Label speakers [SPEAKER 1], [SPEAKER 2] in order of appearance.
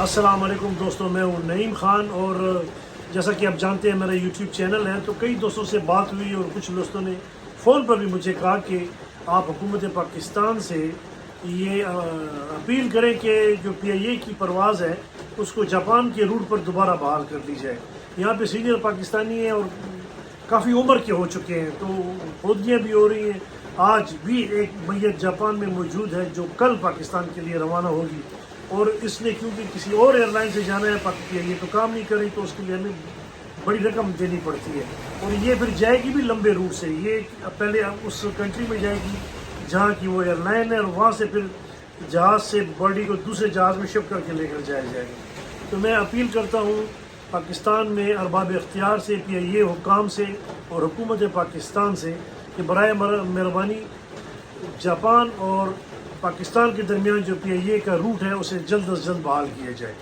[SPEAKER 1] السلام علیکم دوستوں، میں ہوں نعیم خان، اور جیسا کہ آپ جانتے ہیں میرا یوٹیوب چینل ہے، تو کئی دوستوں سے بات ہوئی اور کچھ دوستوں نے فون پر بھی مجھے کہا کہ آپ حکومت پاکستان سے یہ اپیل کریں کہ جو PIA کی پرواز ہے اس کو جاپان کے روٹ پر دوبارہ بحال کر دی جائے۔ یہاں پہ سینئر پاکستانی ہیں اور کافی عمر کے ہو چکے ہیں، تو فوجیاں بھی ہو رہی ہیں۔ آج بھی ایک میت جاپان میں موجود ہے جو کل پاکستان کے لیے روانہ ہوگی، اور اس نے کیونکہ کسی اور ایئر لائن سے جانا ہے PIA تو کام نہیں کری، تو اس کے لیے ہمیں بڑی رقم دینی پڑتی ہے، اور یہ پھر جائے گی بھی لمبے روٹ سے۔ یہ پہلے اس کنٹری میں جائے گی جہاں کی وہ ایئر لائن ہے، اور وہاں سے پھر جہاز سے باڈی کو دوسرے جہاز میں شفٹ کر کے لے کر جایا جائے گا۔ تو میں اپیل کرتا ہوں پاکستان میں ارباب اختیار سے، PIA حکام سے اور حکومت پاکستان سے کہ برائے مہربانی جاپان اور پاکستان کے درمیان جو PIA کا روٹ ہے اسے جلد از جلد بحال کیا جائے۔